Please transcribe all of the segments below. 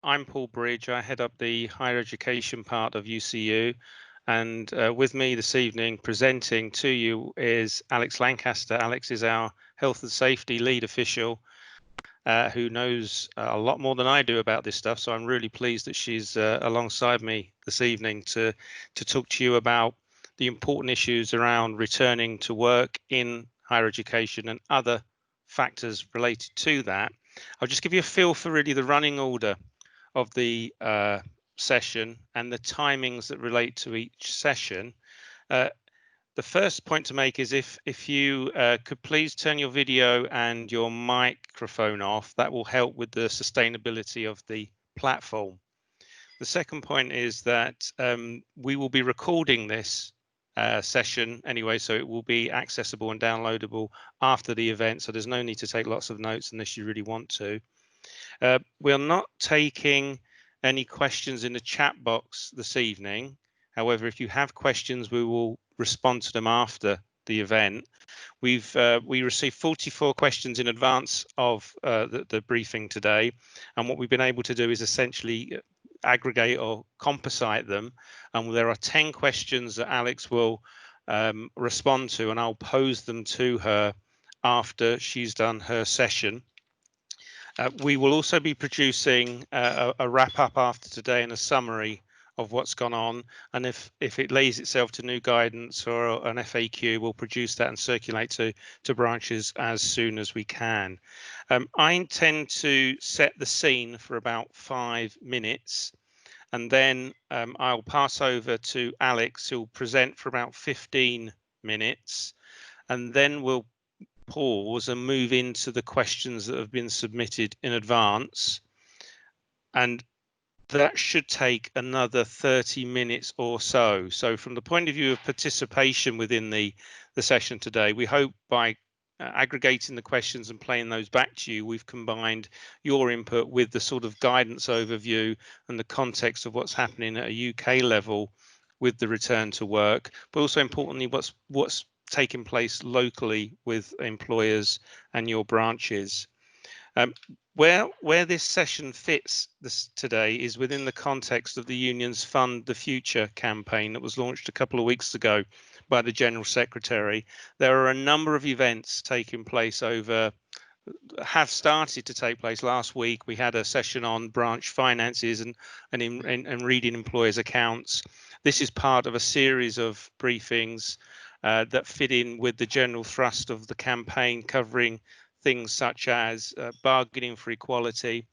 I'm Paul Bridge. I head up the higher education part of UCU. And with me this evening presenting to you is Alex Lancaster. Alex is our health and safety lead official who knows a lot more than I do about this stuff. So I'm really pleased that she's alongside me this evening to talk to you about the important issues around returning to work in higher education and other factors related to that. I'll just give you a feel for really the running order of the session and the timings that relate to each session. The first point to make is if you could please turn your video and your microphone off, that will help with the sustainability of the platform. The second point is that we will be recording this session anyway, so it will be accessible and downloadable after the event, so there's no need to take lots of notes unless you really want to. We're not taking any questions in the chat box this evening. However, if you have questions, we will respond to them after the event. We received 44 questions in advance of the briefing today, and what we've been able to do is essentially aggregate or composite them. And there are 10 questions that Alex will respond to, and I'll pose them to her after she's done her session. We will also be producing a wrap up after today and a summary of what's gone on, and if it lays itself to new guidance or an FAQ, we'll produce that and circulate to branches as soon as we can. I intend to set the scene for about 5 minutes, and then I'll pass over to Alex, who'll present for about 15 minutes, and then we'll pause and move into the questions that have been submitted in advance, and that should take another 30 minutes or so. So from the point of view of participation within the session today, we hope by aggregating the questions and playing those back to you, we've combined your input with the sort of guidance overview and the context of what's happening at a UK level with the return to work, but also importantly what's taking place locally with employers and your branches. Where this session fits today is within the context of the union's Fund the Future campaign that was launched a couple of weeks ago by the General Secretary. There are a number of events taking place have started to take place. Last week we had a session on branch finances and reading employers' accounts. This is part of a series of briefings that fit in with the general thrust of the campaign, covering things such as bargaining for equality,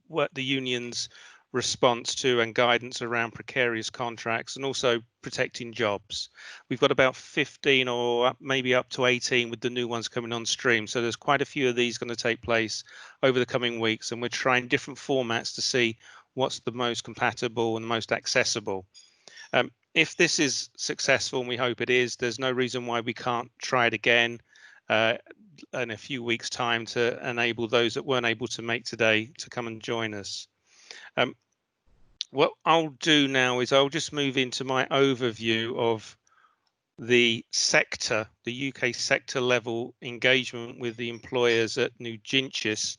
what the union's response to and guidance around precarious contracts, and also protecting jobs. We've got about 15 or maybe up to 18 with the new ones coming on stream. So there's quite a few of these going to take place over the coming weeks, and we're trying different formats to see what's the most compatible and most accessible. If this is successful, and we hope it is, there's no reason why we can't try it again in a few weeks' time to enable those that weren't able to make today to come and join us. What I'll do now is I'll just move into my overview of the sector, the UK sector level engagement with the employers at New Ginchis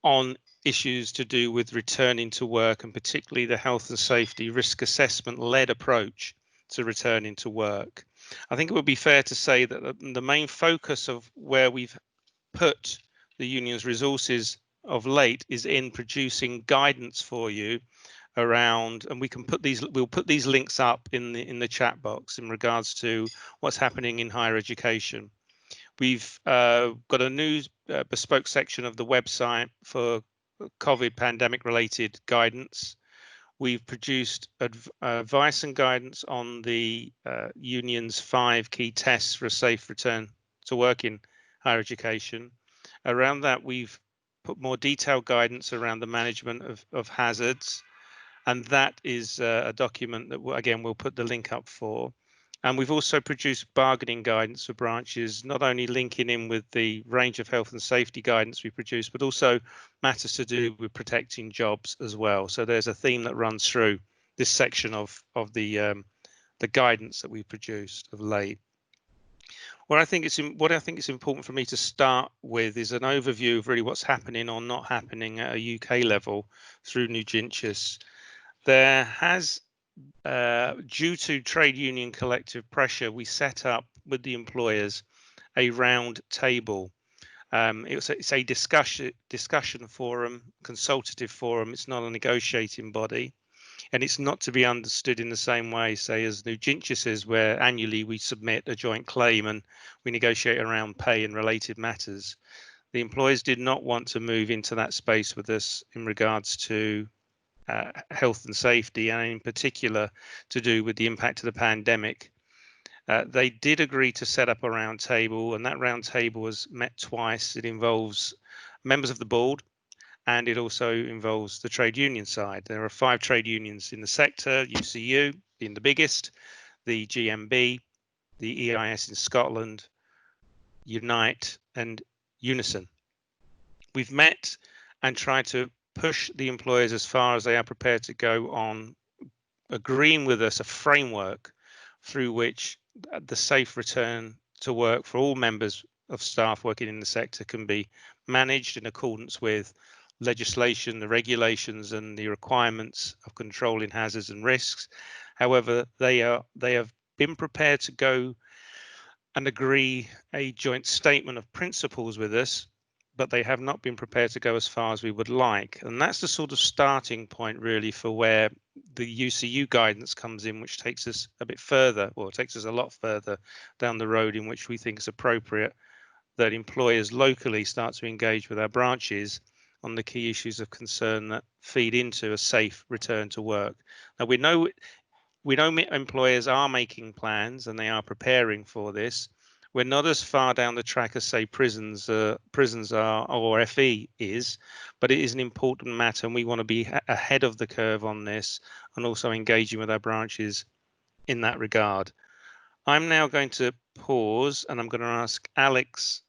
on issues to do with returning to work, and particularly the health and safety risk assessment led approach to returning to work. I think it would be fair to say that the main focus of where we've put the union's resources of late is in producing guidance for you around, and we'll put these links up in the chat box in regards to what's happening in higher education. We've got a new bespoke section of the website for COVID pandemic related guidance. We've produced advice and guidance on the union's 5 key tests for a safe return to work in higher education. Around that, we've put more detailed guidance around the management of hazards, and that is a document that again we'll put the link up for. And we've also produced bargaining guidance for branches, not only linking in with the range of health and safety guidance we produce, but also matters to do with protecting jobs as well. So there's a theme that runs through this section of the guidance that we've produced of late. What I think it's important for me to start with is an overview of really what's happening or not happening at a UK level through Nugentius. There has, due to trade union collective pressure, we set up with the employers a round table. It's a discussion forum, consultative forum. It's not a negotiating body. And it's not to be understood in the same way, say, as Nugentius is, where annually we submit a joint claim and we negotiate around pay and related matters. The employers did not want to move into that space with us in regards to health and safety, and in particular to do with the impact of the pandemic. They did agree to set up a round table, and that round table was met twice. It involves members of the board, and it also involves the trade union side. There are 5 trade unions in the sector, UCU being the biggest, the GMB, the EIS in Scotland, Unite, and Unison. We've met and tried to push the employers as far as they are prepared to go on agreeing with us a framework through which the safe return to work for all members of staff working in the sector can be managed in accordance with legislation, the regulations and the requirements of controlling hazards and risks. However, they have been prepared to go and agree a joint statement of principles with us, but they have not been prepared to go as far as we would like. And that's the sort of starting point really for where the UCU guidance comes in, which takes us a bit further, or takes us a lot further down the road in which we think it's appropriate that employers locally start to engage with our branches on the key issues of concern that feed into a safe return to work. Now, we know employers are making plans and they are preparing for this. We're not as far down the track as, say, prisons are, or FE is, but it is an important matter, and we want to be ahead of the curve on this and also engaging with our branches in that regard. I'm now going to pause, and I'm going to ask Alex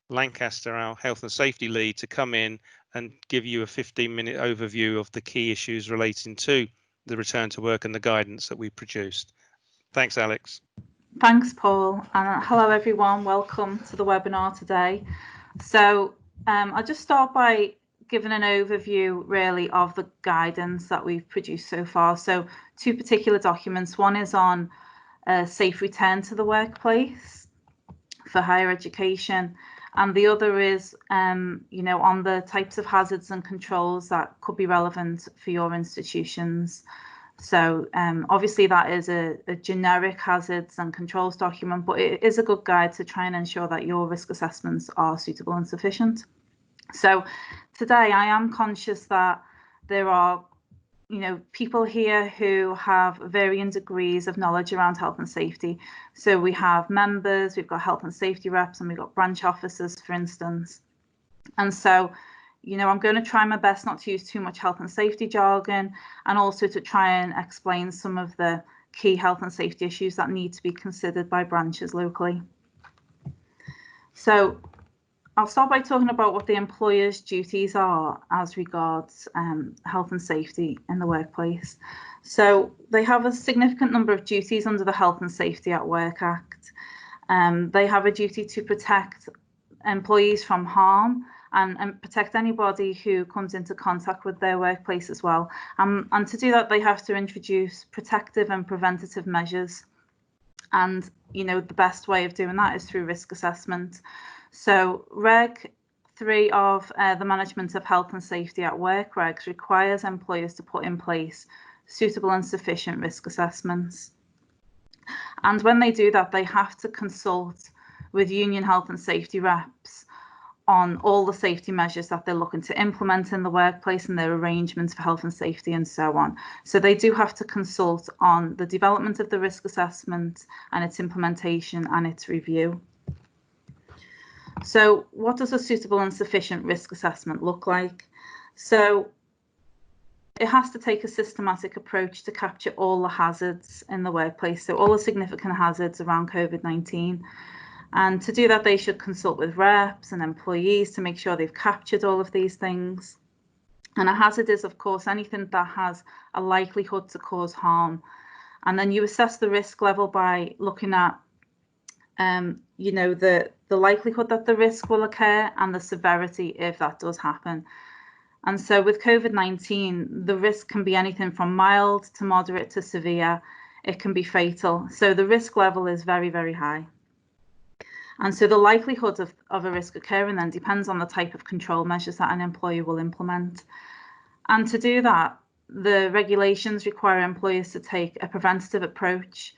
Lancaster, our health and safety lead, to come in and give you a 15-minute overview of the key issues relating to the return to work and the guidance that we produced. Thanks, Alex. Thanks, Paul. And hello, everyone. Welcome to the webinar today. So I'll just start by giving an overview really of the guidance that we've produced so far. So 2 particular documents. One is on safe return to the workplace for higher education, and the other is on the types of hazards and controls that could be relevant for your institutions. So obviously that is a generic hazards and controls document, but it is a good guide to try and ensure that your risk assessments are suitable and sufficient. So today I am conscious that there are people here who have varying degrees of knowledge around health and safety. So we have members, we've got health and safety reps, and we've got branch officers, for instance. And so, I'm going to try my best not to use too much health and safety jargon, and also to try and explain some of the key health and safety issues that need to be considered by branches locally. So I'll start by talking about what the employer's duties are as regards health and safety in the workplace. So they have a significant number of duties under the Health and Safety at Work Act. They have a duty to protect employees from harm and protect anybody who comes into contact with their workplace as well. And to do that, they have to introduce protective and preventative measures. And, the best way of doing that is through risk assessment. So Reg 3 of the Management of Health and Safety at Work regs requires employers to put in place suitable and sufficient risk assessments. And when they do that, they have to consult with union health and safety reps on all the safety measures that they're looking to implement in the workplace and their arrangements for health and safety and so on. So they do have to consult on the development of the risk assessment and its implementation and its review. So what does a suitable and sufficient risk assessment look like? So it has to take a systematic approach to capture all the hazards in the workplace, so all the significant hazards around COVID-19. And to do that, they should consult with reps and employees to make sure they've captured all of these things. And a hazard is, of course, anything that has a likelihood to cause harm. And then you assess the risk level by looking at you know, the likelihood that the risk will occur and the severity if that does happen. And so with COVID-19, the risk can be anything from mild to moderate to severe. It can be fatal. So the risk level is very, very high. And so the likelihood of a risk occurring then depends on the type of control measures that an employer will implement. And to do that, the regulations require employers to take a preventative approach,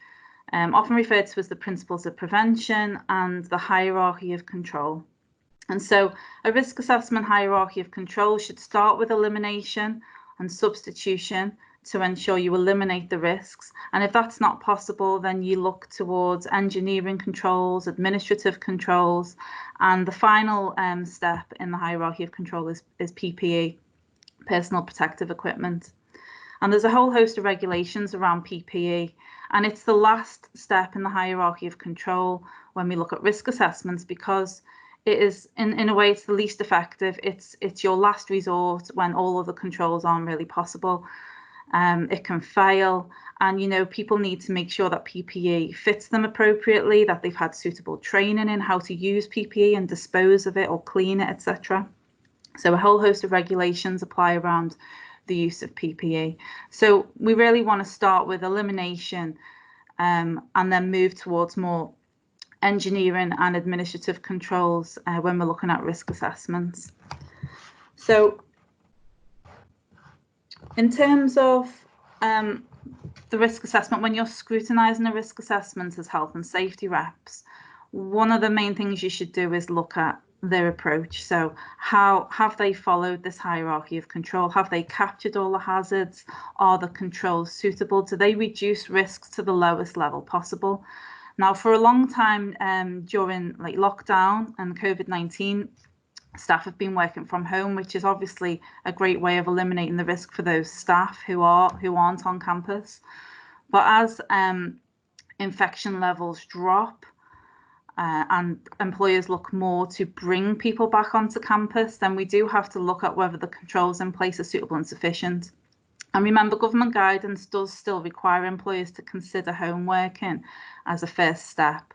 often referred to as the principles of prevention and the hierarchy of control. And so a risk assessment hierarchy of control should start with elimination and substitution to ensure you eliminate the risks. And if that's not possible, then you look towards engineering controls, administrative controls, and the final step in the hierarchy of control is PPE, personal protective equipment. And there's a whole host of regulations around PPE, and it's the last step in the hierarchy of control when we look at risk assessments, because it is, in a way, it's the least effective. It's your last resort when all other controls aren't really possible. It can fail, and you know, people need to make sure that PPE fits them appropriately, that they've had suitable training in how to use PPE and dispose of it or clean it, etc. So a whole host of regulations apply around the use of PPE. So we really want to start with elimination and then move towards more engineering and administrative controls when we're looking at risk assessments. So in terms of the risk assessment, when you're scrutinising a risk assessment as health and safety reps, one of the main things you should do is look at their approach. So how have they followed this hierarchy of control? Have they captured all the hazards? Are the controls suitable? Do they reduce risks to the lowest level possible? Now, for a long time during like lockdown and COVID-19, staff have been working from home, which is obviously a great way of eliminating the risk for those staff who aren't on campus. But as infection levels drop and employers look more to bring people back onto campus, then we do have to look at whether the controls in place are suitable and sufficient. And remember, government guidance does still require employers to consider home working as a first step.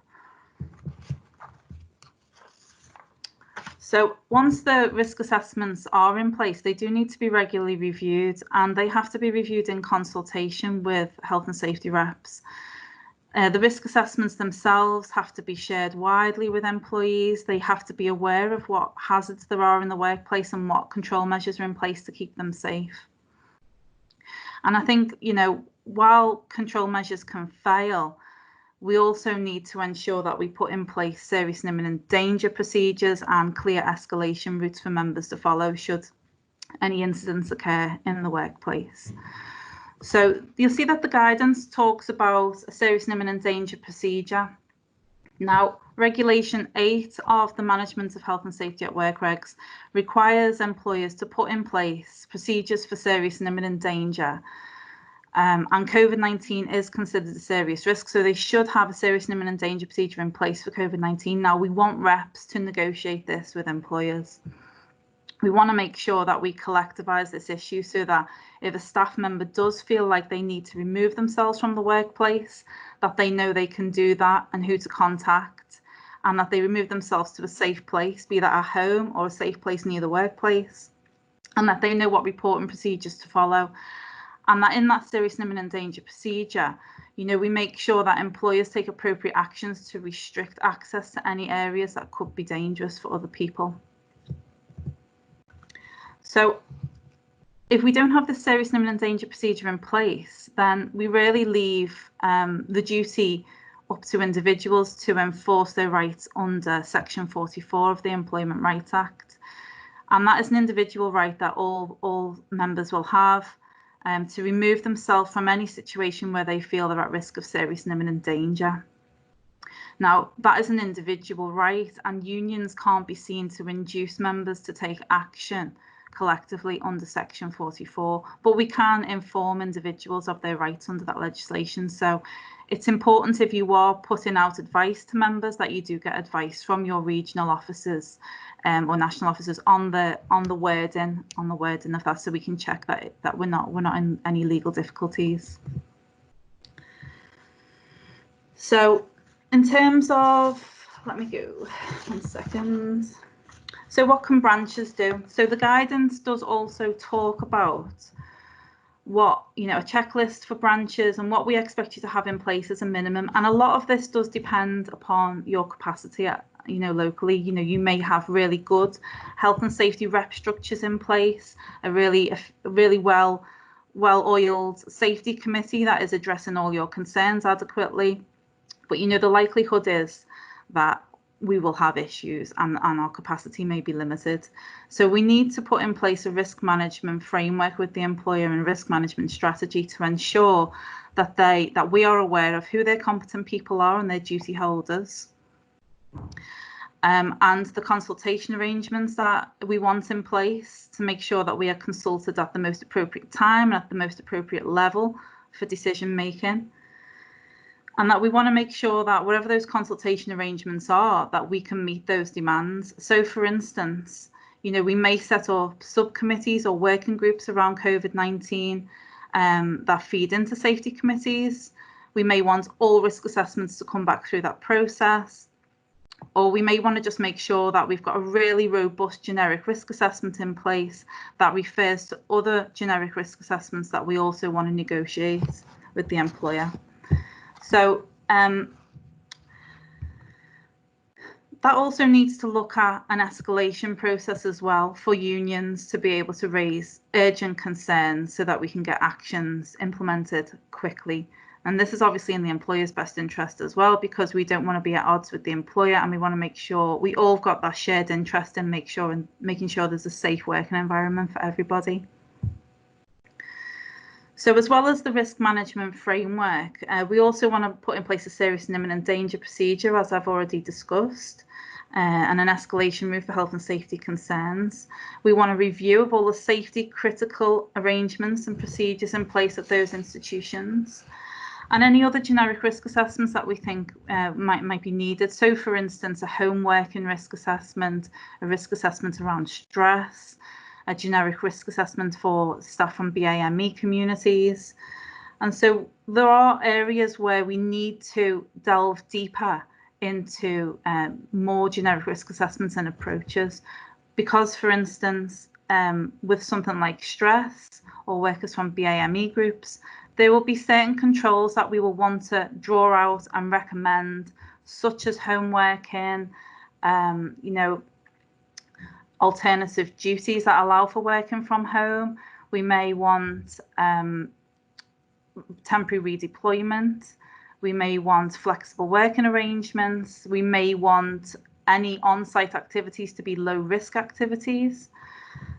So once the risk assessments are in place, they do need to be regularly reviewed, and they have to be reviewed in consultation with health and safety reps. The risk assessments themselves have to be shared widely with employees. They have to be aware of what hazards there are in the workplace and what control measures are in place to keep them safe. And I think, you know, while control measures can fail, we also need to ensure that we put in place serious and imminent danger procedures and clear escalation routes for members to follow should any incidents occur in the workplace. So you'll see that the guidance talks about a serious and imminent danger procedure. Now, Regulation 8 of the Management of Health and Safety at Work regs requires employers to put in place procedures for serious and imminent danger. And COVID-19 is considered a serious risk, so they should have a serious and imminent danger procedure in place for COVID-19. Now, we want reps to negotiate this with employers. We want to make sure that we collectivise this issue so that if a staff member does feel like they need to remove themselves from the workplace, that they know they can do that and who to contact, and that they remove themselves to a safe place, be that at home or a safe place near the workplace, and that they know what reporting procedures to follow. And that in that serious and imminent danger procedure, you know, we make sure that employers take appropriate actions to restrict access to any areas that could be dangerous for other people. So if we don't have the serious and imminent danger procedure in place, then we really leave the duty up to individuals to enforce their rights under Section 44 of the Employment Rights Act. And that is an individual right that all members will have to remove themselves from any situation where they feel they're at risk of serious and imminent danger. Now, that is an individual right, and unions can't be seen to induce members to take action collectively under Section 44, but we can inform individuals of their rights under that legislation. So it's important, if you are putting out advice to members, that you do get advice from your regional officers or national officers on the wording of that, so we can check that we're not in any legal difficulties. So In terms of, let me go 1 second. So what can branches do? So the guidance does also talk about what, a checklist for branches and what we expect you to have in place as a minimum. And a lot of this does depend upon your capacity locally. You may have really good health and safety rep structures in place, a really well-oiled safety committee that is addressing all your concerns adequately. But the likelihood is that we will have issues and our capacity may be limited. So we need to put in place a risk management framework with the employer and risk management strategy to ensure that we are aware of who their competent people are and their duty holders. And the consultation arrangements that we want in place to make sure that we are consulted at the most appropriate time and at the most appropriate level for decision making. And that we want to make sure that whatever those consultation arrangements are, that we can meet those demands. So for instance, we may set up subcommittees or working groups around COVID-19 that feed into safety committees. We may want all risk assessments to come back through that process. Or we may want to just make sure that we've got a really robust generic risk assessment in place that refers to other generic risk assessments that we also want to negotiate with the employer. So that also needs to look at an escalation process as well for unions to be able to raise urgent concerns so that we can get actions implemented quickly. And this is obviously in the employer's best interest as well, because we don't want to be at odds with the employer, and we want to make sure we all got that shared interest in making sure there's a safe working environment for everybody. So as well as the risk management framework, we also want to put in place a serious and imminent danger procedure, as I've already discussed, and an escalation route for health and safety concerns. We want a review of all the safety critical arrangements and procedures in place at those institutions, and any other generic risk assessments that we think might be needed. So for instance, a home working risk assessment, a risk assessment around stress, a generic risk assessment for staff from BAME communities. And so there are areas where we need to delve deeper into more generic risk assessments and approaches, because for instance, with something like stress or workers from BAME groups, there will be certain controls that we will want to draw out and recommend, such as home working, alternative duties that allow for working from home. We may want temporary redeployment. We may want flexible working arrangements. We may want any on-site activities to be low-risk activities.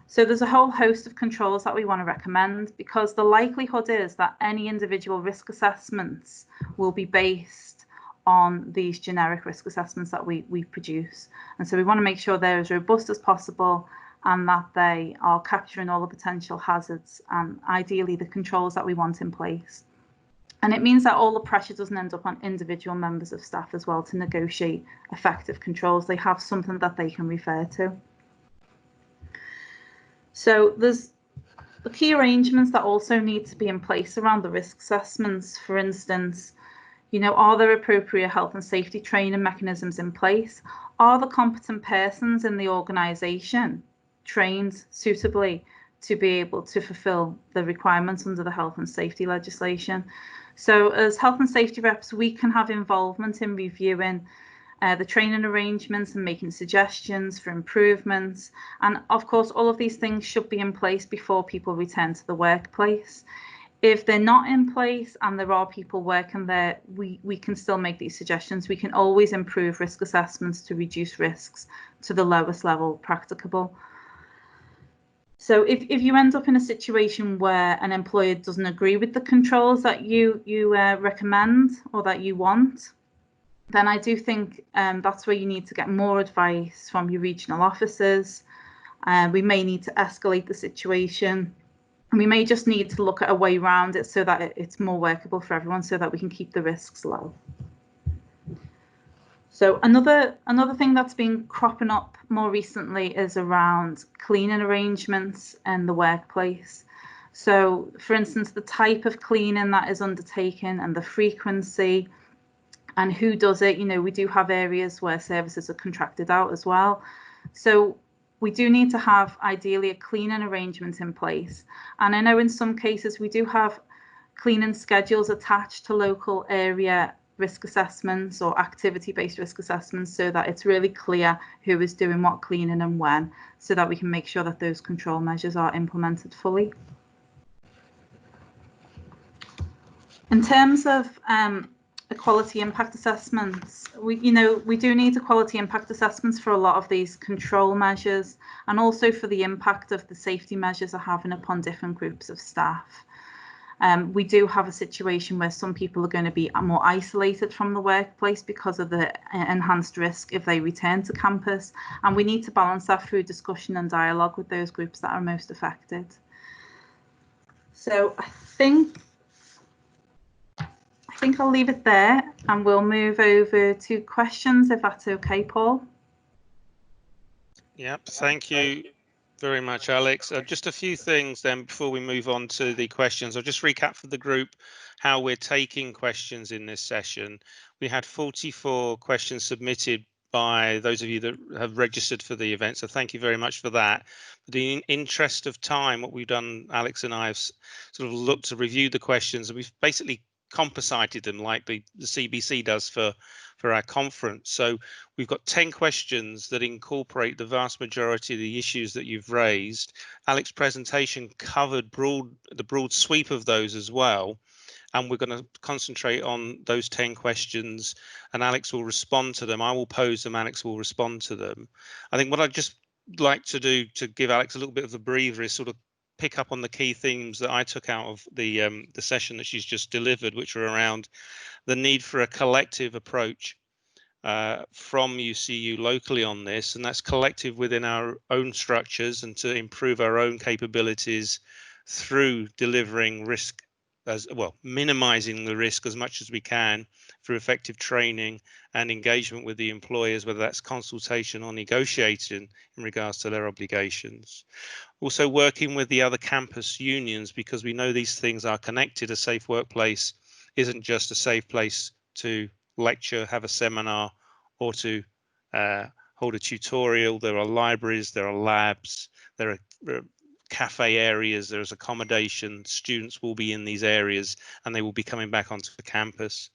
So there's a whole host of controls that we want to recommend, because the likelihood is that any individual risk assessments will be based on these generic risk assessments that we produce. And so we want to make sure they're as robust as possible and that they are capturing all the potential hazards and ideally the controls that we want in place. And it means that all the pressure doesn't end up on individual members of staff as well to negotiate effective controls. They have something that they can refer to. So there's the key arrangements that also need to be in place around the risk assessments. For instance, are there appropriate health and safety training mechanisms in place? Are the competent persons in the organisation trained suitably to be able to fulfil the requirements under the health and safety legislation? So as health and safety reps, we can have involvement in reviewing the training arrangements and making suggestions for improvements. And of course, all of these things should be in place before people return to the workplace. If they're not in place and there are people working there, we can still make these suggestions. We can always improve risk assessments to reduce risks to the lowest level practicable. So if you end up in a situation where an employer doesn't agree with the controls that you recommend or that you want, then I do think that's where you need to get more advice from your regional officers. We may need to escalate the situation. And we may just need to look at a way around it so that it's more workable for everyone, so that we can keep the risks low. So another thing that's been cropping up more recently is around cleaning arrangements in the workplace. So for instance, the type of cleaning that is undertaken and the frequency, and who does it. We do have areas where services are contracted out as well. So we do need to have ideally a cleaning arrangement in place. And I know in some cases we do have cleaning schedules attached to local area risk assessments or activity-based risk assessments, so that it's really clear who is doing what cleaning and when, so that we can make sure that those control measures are implemented fully. In terms of equality impact assessments, we do need equality impact assessments for a lot of these control measures, and also for the impact of the safety measures are having upon different groups of staff. We do have a situation where some people are going to be more isolated from the workplace because of the enhanced risk if they return to campus, and we need to balance that through discussion and dialogue with those groups that are most affected. So I think I'll leave it there, and we'll move over to questions, if that's okay, Paul. Yep, thank you very much, Alex. Just a few things then before we move on to the questions. I'll just recap for the group how we're taking questions in this session. We had 44 questions submitted by those of you that have registered for the event, so thank you very much for that. In the interest of time, what we've done, Alex and I have sort of looked to review the questions, and we've basically composited them like the CBC does for our conference. So we've got 10 questions that incorporate the vast majority of the issues that you've raised. Alex's presentation covered the broad sweep of those as well, and we're going to concentrate on those 10 questions, and Alex will respond to them. I will pose them, Alex will respond to them. I think what I'd just like to do to give Alex a little bit of a breather is sort of pick up on the key themes that I took out of the session that she's just delivered, which are around the need for a collective approach from UCU locally on this, and that's collective within our own structures and to improve our own capabilities through delivering risk as well, minimizing the risk as much as we can through effective training and engagement with the employers, whether that's consultation or negotiating in regards to their obligations. Also working with the other campus unions, because we know these things are connected. A safe workplace isn't just a safe place to lecture, have a seminar, or to hold a tutorial. There are libraries, there are labs, there are cafe areas, there's accommodation. Students will be in these areas and they will be coming back onto the campus.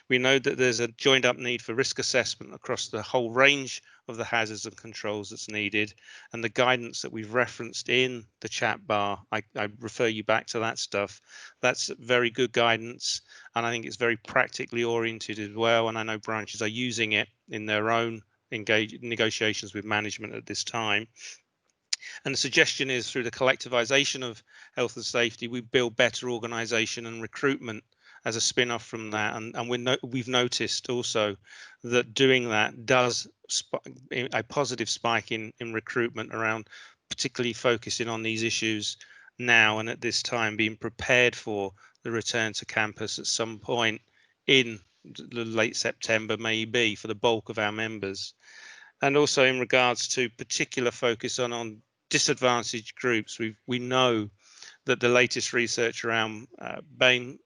We know that there's a joined up need for risk assessment across the whole range of the hazards and controls that's needed, and the guidance that we've referenced in the chat bar, I refer you back to that stuff. That's very good guidance, and I think it's very practically oriented as well, and I know branches are using it in their own negotiations with management at this time. And the suggestion is through the collectivization of health and safety, we build better organization and recruitment as a spin-off from that. And we've noticed also that doing that does a positive spike in recruitment around particularly focusing on these issues now and at this time, being prepared for the return to campus at some point in the late September, maybe, for the bulk of our members. And also in regards to particular focus on disadvantaged groups, we know that the latest research around BAME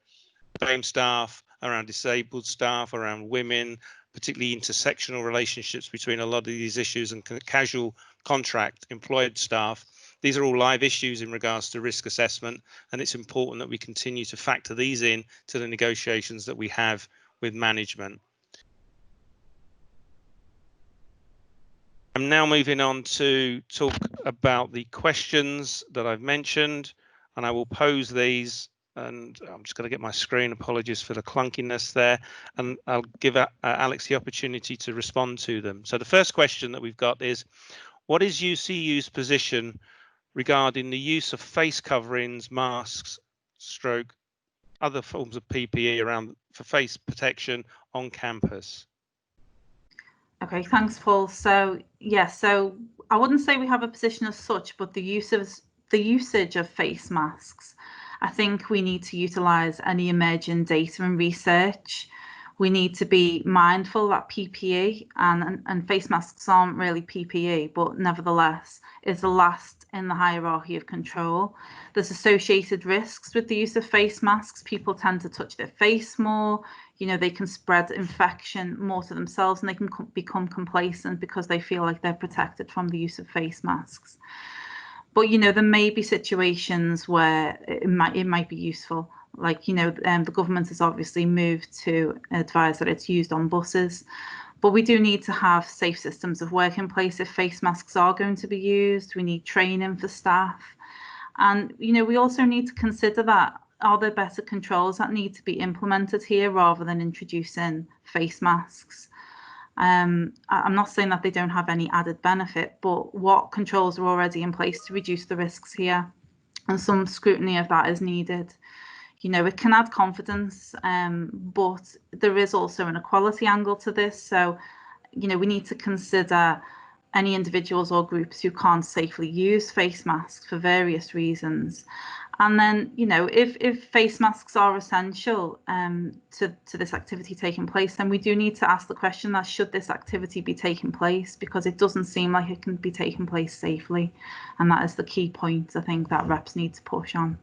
staff, around disabled staff, around women, particularly intersectional relationships between a lot of these issues and casual contract employed staff. These are all live issues in regards to risk assessment, and it's important that we continue to factor these in to the negotiations that we have with management. I'm now moving on to talk about the questions that I've mentioned, and I will pose these, and I'm just going to get my screen. Apologies for the clunkiness there, and I'll give Alex the opportunity to respond to them. So the first question that we've got is, what is UCU's position regarding the use of face coverings, masks, other forms of PPE for face protection on campus? Okay, thanks, Paul. So yes, so I wouldn't say we have a position as such, but the usage of face masks, I think we need to utilise any emerging data and research. We need to be mindful that PPE and face masks aren't really PPE, but nevertheless is the last in the hierarchy of control. There's associated risks with the use of face masks. People tend to touch their face more. They can spread infection more to themselves, and they can become complacent because they feel like they're protected from the use of face masks. But there may be situations where it might be useful. Like the government has obviously moved to advise that it's used on buses, but we do need to have safe systems of work in place if face masks are going to be used. We need training for staff, and we also need to consider that are there better controls that need to be implemented here rather than introducing face masks. I'm not saying that they don't have any added benefit, but what controls are already in place to reduce the risks here? And some scrutiny of that is needed. It can add confidence, but there is also an equality angle to this. So, we need to consider any individuals or groups who can't safely use face masks for various reasons. And then, if face masks are essential to this activity taking place, then we do need to ask the question that should this activity be taking place, because it doesn't seem like it can be taking place safely. And that is the key point, I think, that reps need to push on.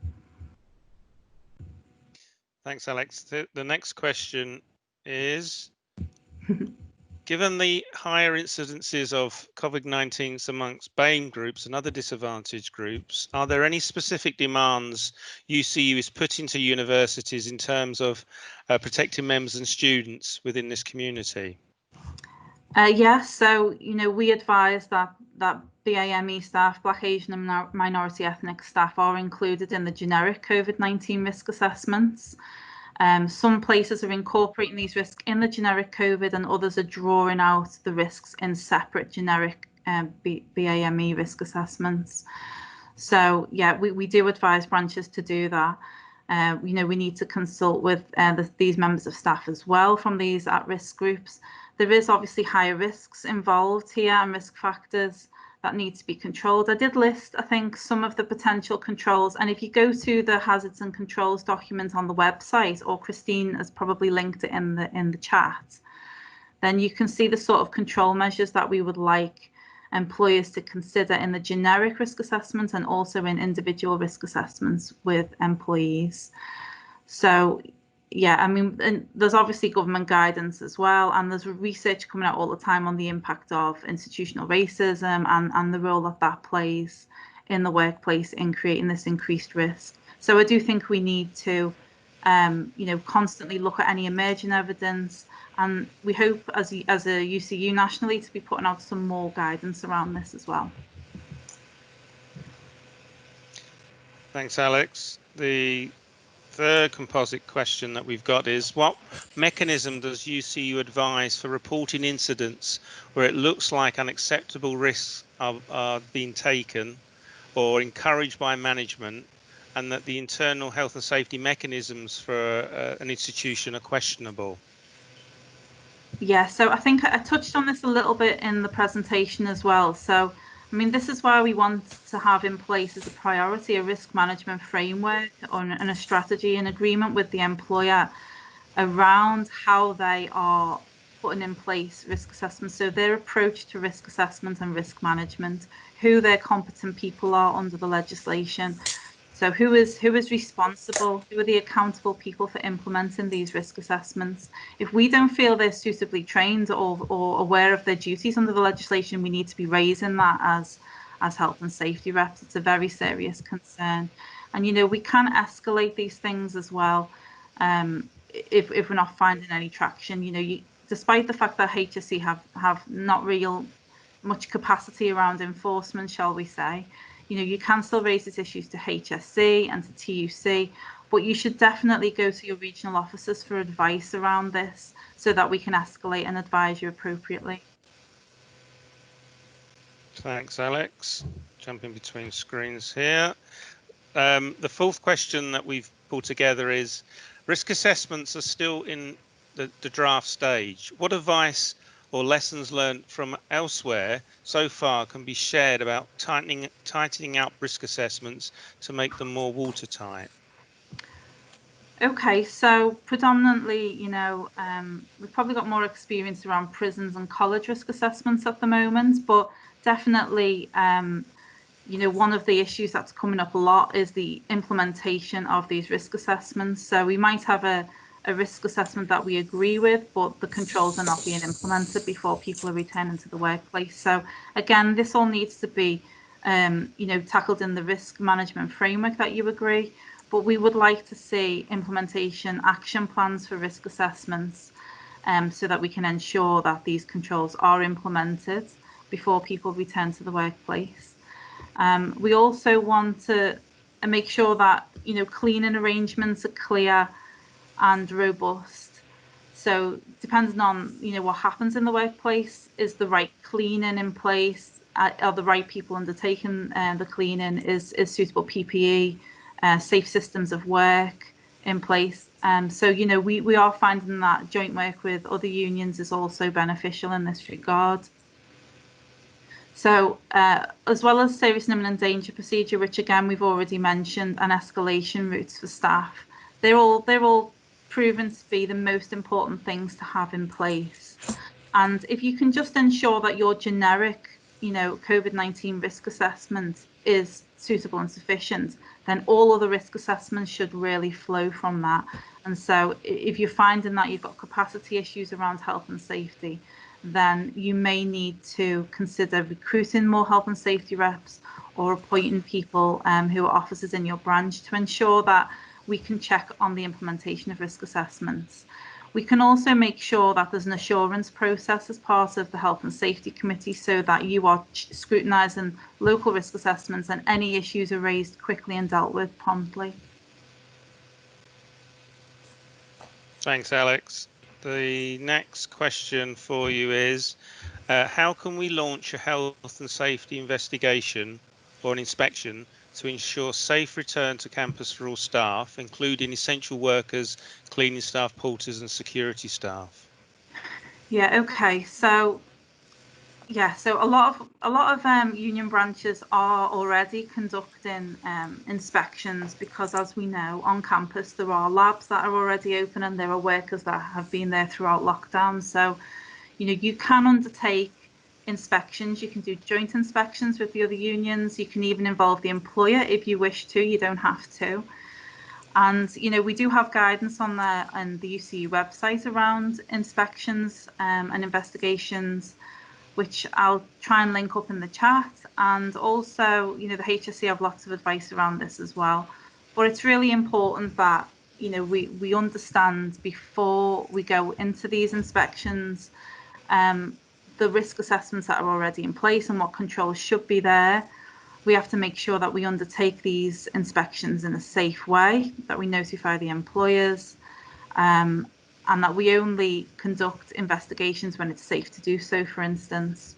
Thanks, Alex. The next question is, given the higher incidences of COVID-19 amongst BAME groups and other disadvantaged groups, are there any specific demands UCU is putting to universities in terms of protecting members and students within this community? Yes, so we advise that BAME staff, Black, Asian and minority ethnic staff, are included in the generic COVID-19 risk assessments. Some places are incorporating these risks in the generic COVID, and others are drawing out the risks in separate generic BAME risk assessments. So yeah, we do advise branches to do that. We need to consult with these members of staff as well from these at-risk groups. There is obviously higher risks involved here and risk factors that need to be controlled. I did list, I think, some of the potential controls, and if you go to the hazards and controls document on the website, or Christine has probably linked it in the chat, then you can see the sort of control measures that we would like employers to consider in the generic risk assessment and also in individual risk assessments with employees. So yeah, I mean, and there's obviously government guidance as well, and there's research coming out all the time on the impact of institutional racism and the role that plays in the workplace in creating this increased risk. So I do think we need to, constantly look at any emerging evidence, and we hope as a UCU nationally to be putting out some more guidance around this as well. Thanks, Alex. The third composite question that we've got is, what mechanism does UCU advise for reporting incidents where it looks like unacceptable risks are being taken or encouraged by management, and that the internal health and safety mechanisms for an institution are questionable? Yeah, so I think I touched on this a little bit in the presentation as well. So, I mean, this is why we want to have in place as a priority a risk management framework and a strategy and agreement with the employer around how they are putting in place risk assessments. So their approach to risk assessment and risk management, who their competent people are under the legislation. So who is responsible? Who are the accountable people for implementing these risk assessments? If we don't feel they're suitably trained or aware of their duties under the legislation, we need to be raising that as health and safety reps. It's a very serious concern, and we can escalate these things as well if we're not finding any traction. Despite the fact that HSE have not real much capacity around enforcement, shall we say. You can still raise these issues to HSC and to TUC, but you should definitely go to your regional officers for advice around this so that we can escalate and advise you appropriately. Thanks, Alex. Jumping between screens here. The fourth question that we've pulled together is, risk assessments are still in the draft stage. What advice or lessons learned from elsewhere so far can be shared about tightening up risk assessments to make them more watertight? Okay, so predominantly, we've probably got more experience around prisons and college risk assessments at the moment, but definitely, one of the issues that's coming up a lot is the implementation of these risk assessments. So we might have a risk assessment that we agree with, but the controls are not being implemented before people are returning to the workplace. So again, this all needs to be, tackled in the risk management framework that you agree. But we would like to see implementation action plans for risk assessments, so that we can ensure that these controls are implemented before people return to the workplace. We also want to make sure that cleaning arrangements are clear and robust. So depending on what happens in the workplace, is the right cleaning in place? Are the right people undertaking the cleaning? Is suitable PPE, safe systems of work in place? So we are finding that joint work with other unions is also beneficial in this regard. So as well as serious and imminent danger procedure, which again we've already mentioned, and escalation routes for staff, they're all proven to be the most important things to have in place. And if you can just ensure that your generic, COVID-19 risk assessment is suitable and sufficient, then all other risk assessments should really flow from that. And so if you're finding that you've got capacity issues around health and safety, then you may need to consider recruiting more health and safety reps, or appointing people who are officers in your branch to ensure that we can check on the implementation of risk assessments. We can also make sure that there's an assurance process as part of the Health and Safety Committee, so that you are scrutinising local risk assessments and any issues are raised quickly and dealt with promptly. Thanks, Alex. The next question for you is, how can we launch a health and safety investigation or an inspection to ensure safe return to campus for all staff, including essential workers, cleaning staff, porters and security staff? Yeah, okay. So a lot of union branches are already conducting inspections, because, as we know, on campus there are labs that are already open and there are workers that have been there throughout lockdown. So, you can undertake inspections. You can do joint inspections with the other unions. You can even involve the employer if you wish to. You don't have to. And we do have guidance on the UCU website around inspections and investigations, which I'll try and link up in the chat. And also, the HSE have lots of advice around this as well. But it's really important that, we understand before we go into these inspections, the risk assessments that are already in place and what controls should be there. We have to make sure that we undertake these inspections in a safe way, that we notify the employers, and that we only conduct investigations when it's safe to do so, for instance.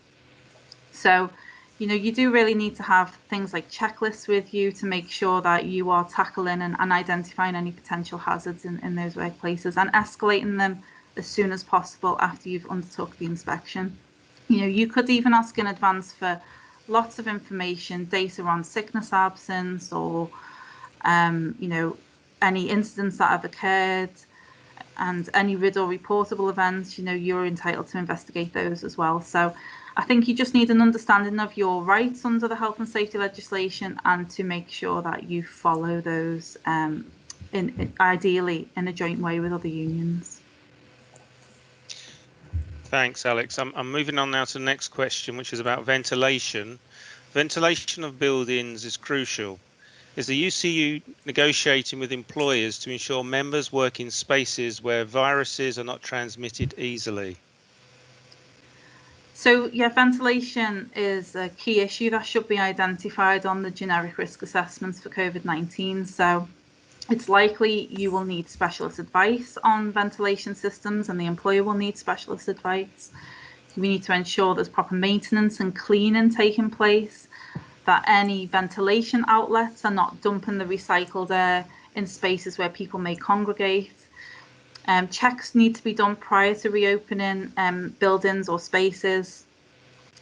So, you do really need to have things like checklists with you to make sure that you are tackling and identifying any potential hazards in those workplaces, and escalating them as soon as possible after you've undertook the inspection. You could even ask in advance for lots of information, data on sickness absence, or any incidents that have occurred, and any RID or reportable events. You're entitled to investigate those as well. So I think you just need an understanding of your rights under the health and safety legislation, and to make sure that you follow those, ideally in a joint way with other unions. Thanks, Alex. I'm moving on now to the next question, which is about ventilation. Ventilation of buildings is crucial. Is the UCU negotiating with employers to ensure members work in spaces where viruses are not transmitted easily? So yeah, ventilation is a key issue that should be identified on the generic risk assessments for COVID-19. So it's likely you will need specialist advice on ventilation systems, and the employer will need specialist advice. We need to ensure there's proper maintenance and cleaning taking place, that any ventilation outlets are not dumping the recycled air in spaces where people may congregate. Checks need to be done prior to reopening buildings or spaces.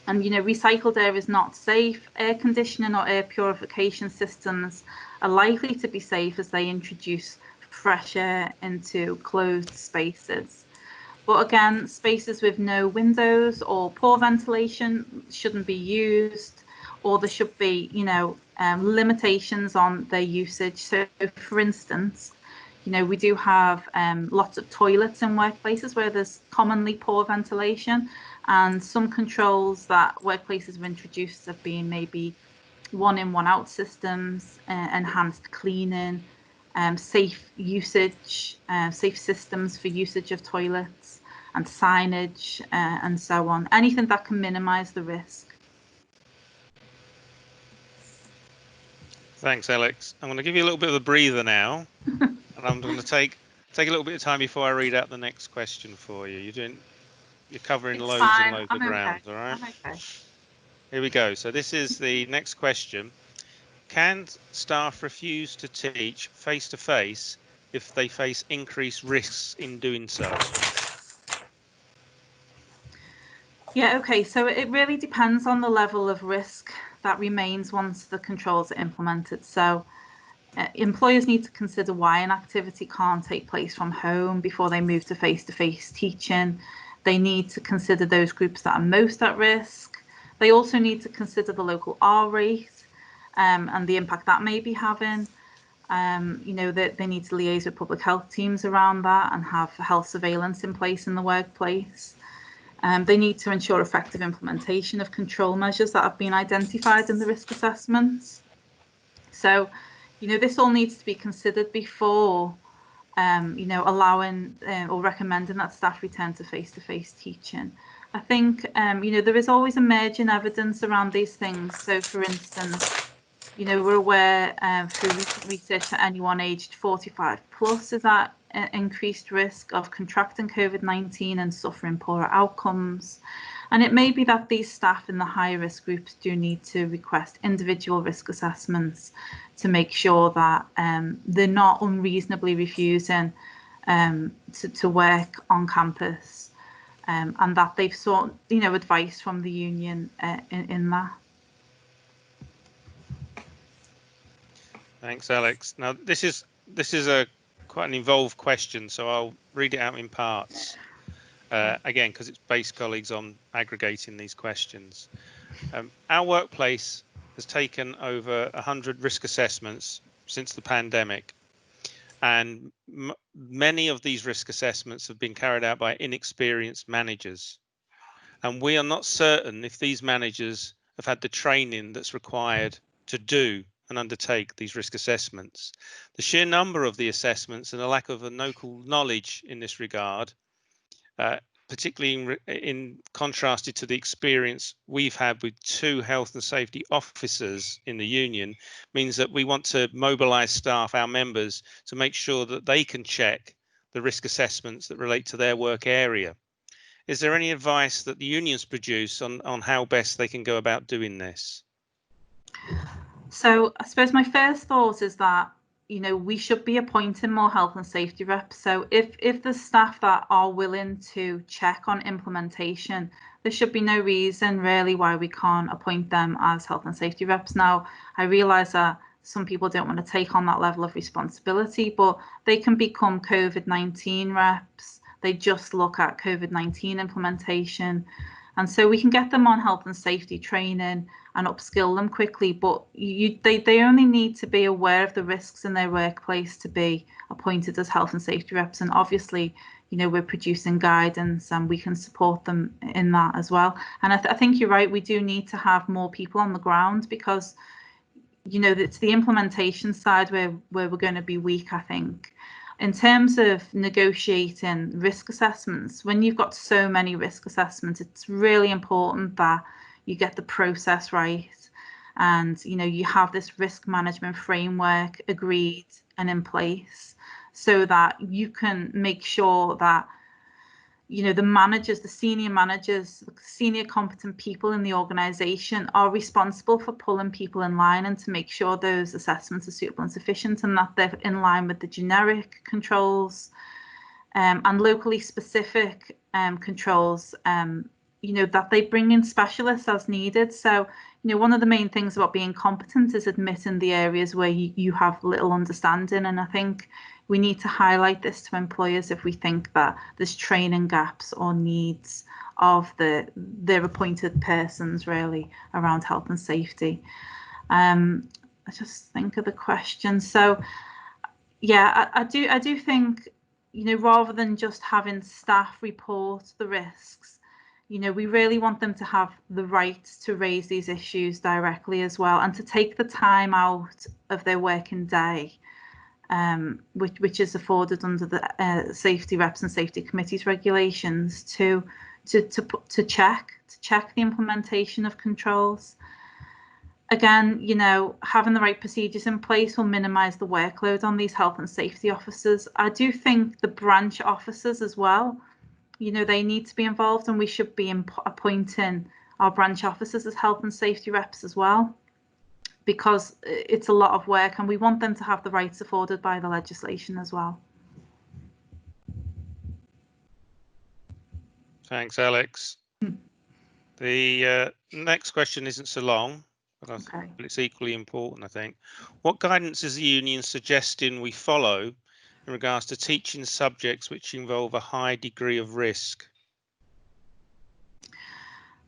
And recycled air is not safe. Air conditioning or air purification systems are likely to be safe as they introduce fresh air into closed spaces. But again, spaces with no windows or poor ventilation shouldn't be used, or there should be, limitations on their usage. So, for instance, we do have lots of toilets in workplaces where there's commonly poor ventilation, and some controls that workplaces have introduced have been maybe one in, one out systems, enhanced cleaning, safe usage, safe systems for usage of toilets, and signage, and so on. Anything that can minimize the risk. Thanks, Alex. I'm going to give you a little bit of a breather now, and I'm going to take a little bit of time before I read out the next question for you. You're covering It's loads fine. and loads I'm of okay. ground, all right? I'm okay. Here we go. So this is the next question. Can staff refuse to teach face-to-face if they face increased risks in doing so? Yeah, okay. So it really depends on the level of risk that remains once the controls are implemented. So employers need to consider why an activity can't take place from home before they move to face-to-face teaching. They need to consider those groups that are most at risk. They also need to consider the local R rate and the impact that may be having. That they need to liaise with public health teams around that and have health surveillance in place in the workplace. They need to ensure effective implementation of control measures that have been identified in the risk assessments. So, this all needs to be considered before, allowing or recommending that staff return to face-to-face teaching. I think, there is always emerging evidence around these things. So, for instance, we're aware through recent research that anyone aged 45 plus is at increased risk of contracting COVID-19 and suffering poorer outcomes. And it may be that these staff in the high risk groups do need to request individual risk assessments to make sure that they're not unreasonably refusing to work on campus, and that they've sought advice from the union in that. Thanks, Alex. Now, this is a quite an involved question, so I'll read it out in parts. Again, because it's based, colleagues, on aggregating these questions. Our workplace has taken over 100 risk assessments since the pandemic, and many of these risk assessments have been carried out by inexperienced managers. And we are not certain if these managers have had the training that's required to do and undertake these risk assessments. The sheer number of the assessments and the lack of a local knowledge in this regard, particularly in contrasted to the experience we've had with 2 health and safety officers in the union, means that we want to mobilise staff, our members, to make sure that they can check the risk assessments that relate to their work area. Is there any advice that the unions produce on how best they can go about doing this? So I suppose my first thought is that, we should be appointing more health and safety reps. So if the staff that are willing to check on implementation, there should be no reason really why we can't appoint them as health and safety reps. Now, I realise that some people don't want to take on that level of responsibility, but they can become COVID-19 reps. They just look at COVID-19 implementation. And so we can get them on health and safety training and upskill them quickly, but they only need to be aware of the risks in their workplace to be appointed as health and safety reps. And obviously, we're producing guidance and we can support them in that as well. And I think you're right, we do need to have more people on the ground because, it's the implementation side where we're going to be weak, I think. In terms of negotiating risk assessments, when you've got so many risk assessments, it's really important that you get the process right and you have this risk management framework agreed and in place so that you can make sure that the managers, the senior competent people in the organisation are responsible for pulling people in line and to make sure those assessments are suitable and sufficient and that they're in line with the generic controls and locally specific controls, that they bring in specialists as needed. So, one of the main things about being competent is admitting the areas where you have little understanding. And I think we need to highlight this to employers if we think that there's training gaps or needs of their appointed persons really around health and safety. I just think of the question. So yeah, I do think, rather than just having staff report the risks, we really want them to have the right to raise these issues directly as well, and to take the time out of their working day, which is afforded under the safety reps and safety committees regulations to check the implementation of controls. Again, having the right procedures in place will minimise the workload on these health and safety officers. I do think the branch officers as well, they need to be involved, and we should be appointing our branch officers as health and safety reps as well, because it's a lot of work and we want them to have the rights afforded by the legislation as well. Thanks, Alex. The next question isn't so long, but it's equally important, I think. What guidance is the union suggesting we follow in regards to teaching subjects which involve a high degree of risk?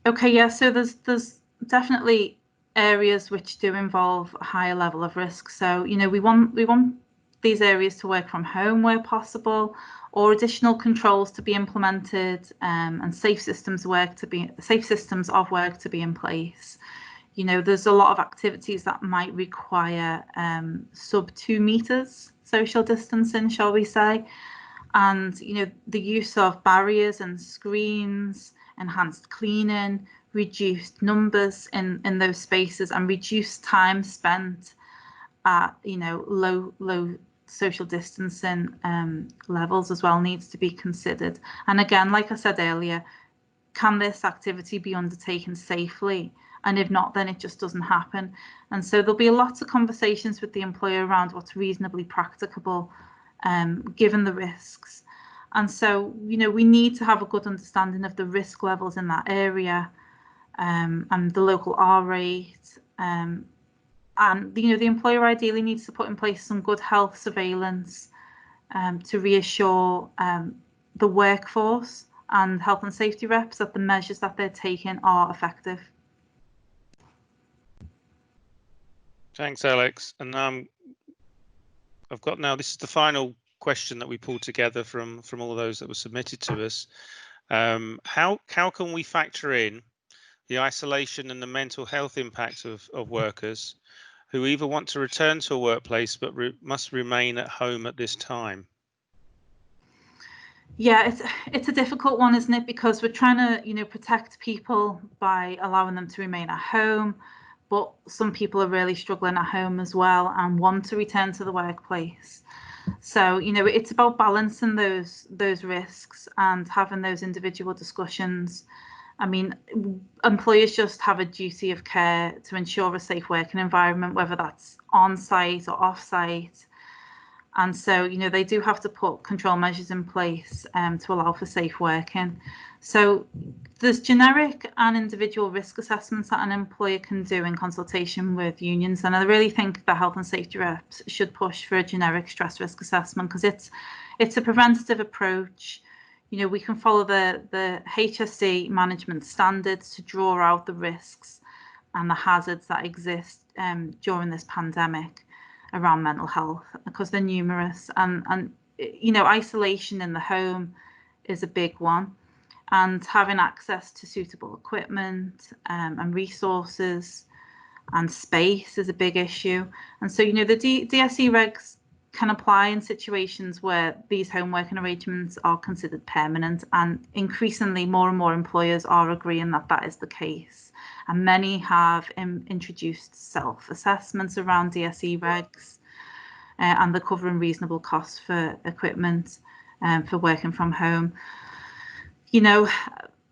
Okay, yeah, so there's definitely areas which do involve a higher level of risk. So, we want these areas to work from home where possible, or additional controls to be implemented, and safe systems of work to be in place. There's a lot of activities that might require sub 2 meters social distancing, shall we say, and the use of barriers and screens, enhanced cleaning, reduced numbers in those spaces, and reduced time spent at low social distancing levels as well needs to be considered. And again, like I said earlier, can this activity be undertaken safely? And if not, then it just doesn't happen. And so there'll be lots of conversations with the employer around what's reasonably practicable, given the risks. And so, we need to have a good understanding of the risk levels in that area, and the local R rate. And, the employer ideally needs to put in place some good health surveillance to reassure the workforce and health and safety reps that the measures that they're taking are effective. Thanks, Alex. And I've got now, this is the final question that we pulled together from all those that were submitted to us. How can we factor in the isolation and the mental health impacts of workers who either want to return to a workplace but must remain at home at this time? Yeah, it's a difficult one, isn't it? Because we're trying to, protect people by allowing them to remain at home, but some people are really struggling at home as well and want to return to the workplace. So, it's about balancing those risks and having those individual discussions. I mean, employers just have a duty of care to ensure a safe working environment, whether that's on site or off site. And so, they do have to put control measures in place to allow for safe working. So there's generic and individual risk assessments that an employer can do in consultation with unions. And I really think that health and safety reps should push for a generic stress risk assessment, because it's a preventative approach. We can follow the HSE management standards to draw out the risks and the hazards that exist during this pandemic around mental health, because they're numerous, and isolation in the home is a big one, and having access to suitable equipment and resources and space is a big issue. And so, the DSE regs can apply in situations where these home working arrangements are considered permanent, and increasingly more and more employers are agreeing that that is the case. And many have introduced self-assessments around DSE regs, and they're covering reasonable costs for equipment for working from home.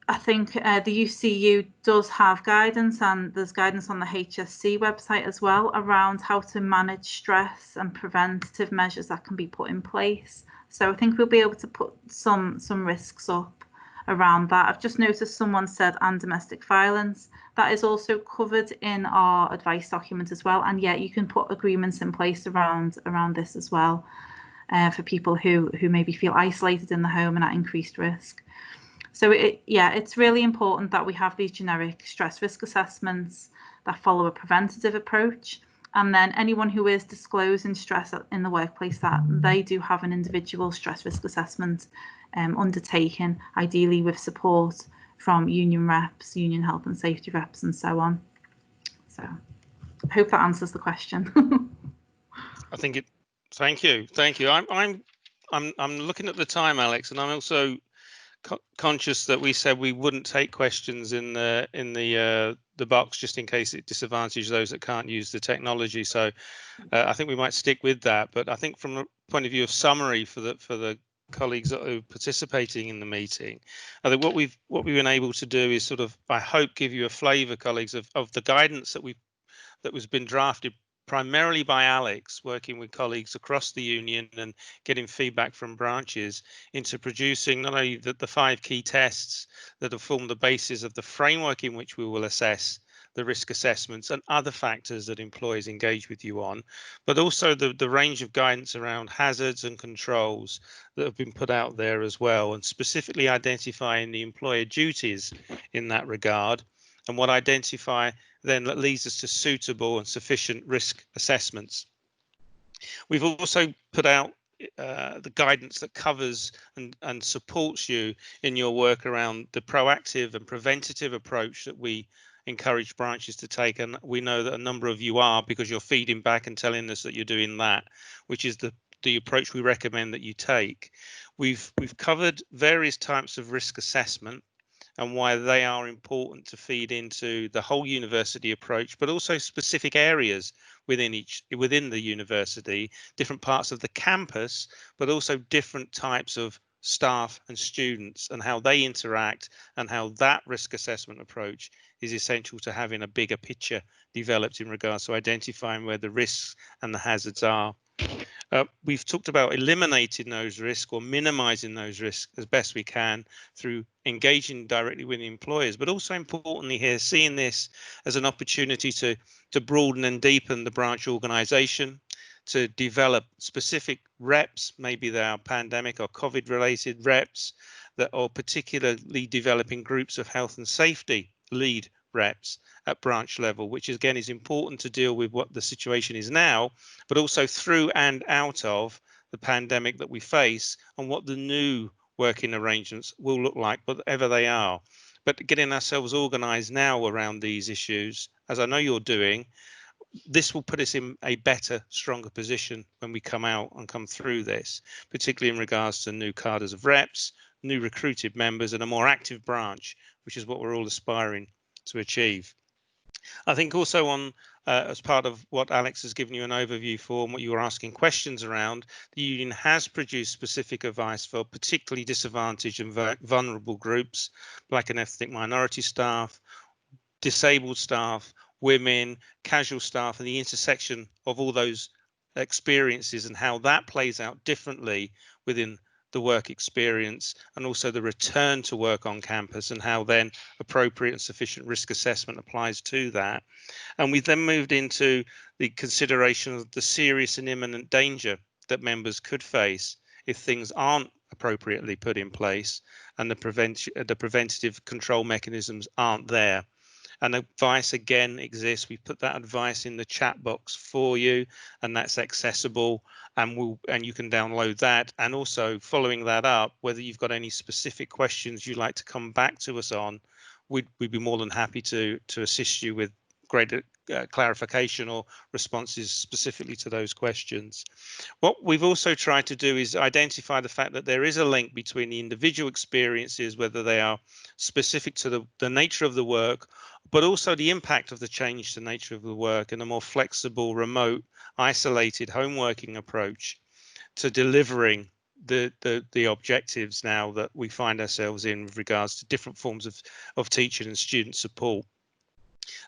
I think the UCU does have guidance, and there's guidance on the HSC website as well around how to manage stress and preventative measures that can be put in place. So I think we'll be able to put some risks up around that. I've just noticed someone said and domestic violence. That is also covered in our advice document as well. And yeah, you can put agreements in place around this as well, for people who maybe feel isolated in the home and at increased risk. So it's really important that we have these generic stress risk assessments that follow a preventative approach. And then anyone who is disclosing stress in the workplace, that they do have an individual stress risk assessment undertaken, ideally with support from union reps, union health and safety reps, and so on. So I hope that answers the question. I think it. Thank you. I'm looking at the time, Alex, and I'm also conscious that we said we wouldn't take questions in the box just in case it disadvantages those that can't use the technology. So I think we might stick with that. But I think from a point of view of summary for the colleagues that are participating in the meeting, I think what we've been able to do is sort of, I hope, give you a flavour, colleagues, of the guidance that was been drafted primarily by Alex, working with colleagues across the union and getting feedback from branches, into producing not only the 5 key tests that have formed the basis of the framework in which we will assess the risk assessments and other factors that employers engage with you on, but also the range of guidance around hazards and controls that have been put out there as well, and specifically identifying the employer duties in that regard, and what identify then that leads us to suitable and sufficient risk assessments. We've also put out the guidance that covers and supports you in your work around the proactive and preventative approach that we encourage branches to take, and we know that a number of you are, because you're feeding back and telling us that you're doing that, which is the approach we recommend that you take. We've covered various types of risk assessment and why they are important to feed into the whole university approach, but also specific areas within the university, different parts of the campus, but also different types of staff and students, and how they interact, and how that risk assessment approach is essential to having a bigger picture developed in regards to identifying where the risks and the hazards are. We've talked about eliminating those risks or minimizing those risks as best we can through engaging directly with the employers, but also importantly here, seeing this as an opportunity to broaden and deepen the branch organization, to develop specific reps, maybe they are pandemic or COVID related reps, that are particularly developing groups of health and safety lead reps at branch level, which again is important to deal with what the situation is now, but also through and out of the pandemic that we face, and what the new working arrangements will look like, whatever they are. But getting ourselves organized now around these issues, as I know you're doing, this will put us in a better, stronger position when we come out and come through this, particularly in regards to new cadres of reps, new recruited members, and a more active branch, which is what we're all aspiring to achieve. I think also on, as part of what Alex has given you an overview for and what you were asking questions around, the union has produced specific advice for particularly disadvantaged and vulnerable groups, Black and ethnic minority staff, disabled staff, women, casual staff, and the intersection of all those experiences and how that plays out differently within the work experience, and also the return to work on campus, and how then appropriate and sufficient risk assessment applies to that. And we then moved into the consideration of the serious and imminent danger that members could face if things aren't appropriately put in place and the preventative control mechanisms aren't there. And advice again exists. We put that advice in the chat box for you, and that's accessible, and you can download that. And also following that up, whether you've got any specific questions you'd like to come back to us on, we'd be more than happy to assist you with greater clarification or responses specifically to those questions. What we've also tried to do is identify the fact that there is a link between the individual experiences, whether they are specific to the nature of the work, but also the impact of the change to nature of the work, and a more flexible, remote, isolated home working approach to delivering the objectives now that we find ourselves in with regards to different forms of teaching and student support.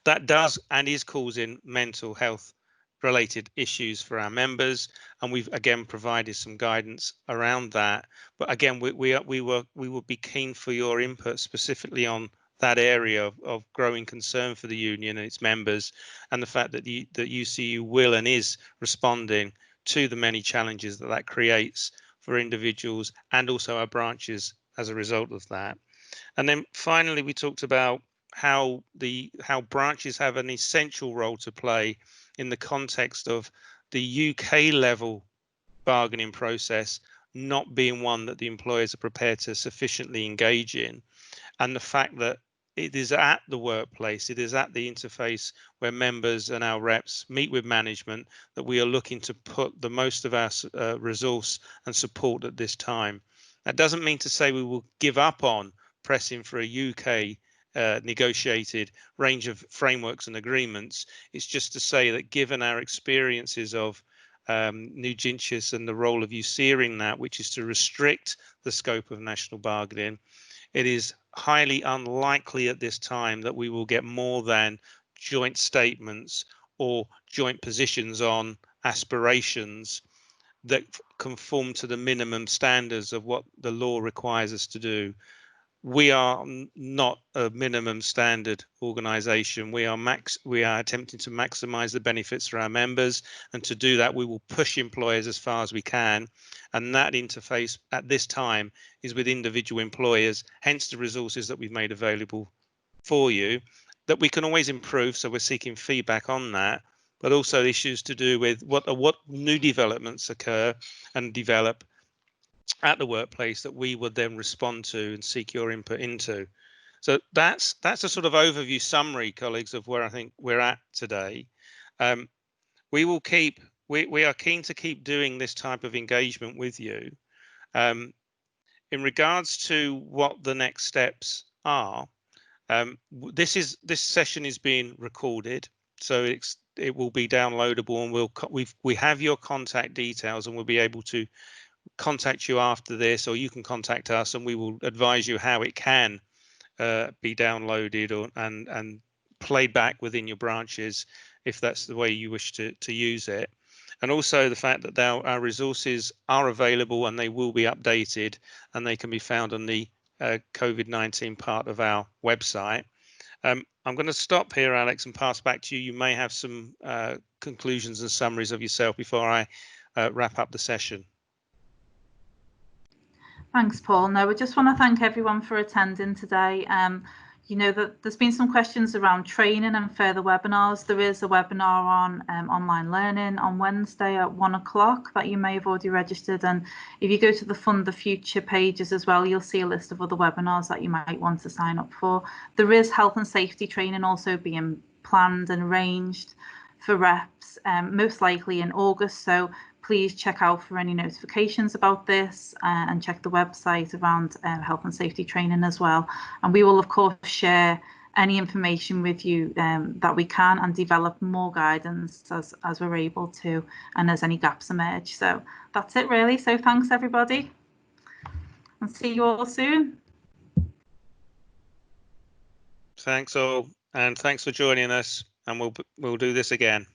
That does and is causing mental health related issues for our members, and we've again provided some guidance around that. But again, we would be keen for your input specifically on that area of growing concern for the union and its members, and the fact that that UCU will and is responding to the many challenges that that creates for individuals and also our branches as a result of that. And then finally, we talked about how branches have an essential role to play in the context of the UK level bargaining process not being one that the employers are prepared to sufficiently engage in, and the fact that it is at the workplace, it is at the interface where members and our reps meet with management that we are looking to put the most of our resource and support at this time. That doesn't mean to say we will give up on pressing for a UK negotiated range of frameworks and agreements. It's just to say that given our experiences of Nugentius and the role of UCU in that, which is to restrict the scope of national bargaining, it is highly unlikely at this time that we will get more than joint statements or joint positions on aspirations that conform to the minimum standards of what the law requires us to do. We are not a minimum standard organization. We are attempting to maximize the benefits for our members, and to do that we will push employers as far as we can, and that interface at this time is with individual employers, hence the resources that we've made available for you that we can always improve, so we're seeking feedback on that, but also issues to do with what new developments occur and develop at the workplace that we would then respond to and seek your input into. So that's a sort of overview summary, colleagues, of where I think we're at today. We are keen to keep doing this type of engagement with you. In regards to what the next steps are, this session is being recorded, so it will be downloadable, and we have your contact details, and we'll be able to contact you after this, or you can contact us and we will advise you how it can be downloaded and played back within your branches if that's the way you wish to use it. And also the fact that our resources are available and they will be updated, and they can be found on the COVID-19 part of our website. I'm going to stop here, Alex, and pass back to you. You may have some conclusions and summaries of yourself before I wrap up the session. Thanks, Paul. No, we just want to thank everyone for attending today. You know that there's been some questions around training and further webinars. There is a webinar on online learning on Wednesday at 1 o'clock that you may have already registered. And if you go to the Fund the Future pages as well, you'll see a list of other webinars that you might want to sign up for. There is health and safety training also being planned and arranged for reps, most likely in August. So please check out for any notifications about this, and check the website around health and safety training as well. And we will, of course, share any information with you that we can, and develop more guidance as we're able to, and as any gaps emerge. So that's it, really. So thanks, everybody, and see you all soon. Thanks all, and thanks for joining us, and we'll do this again.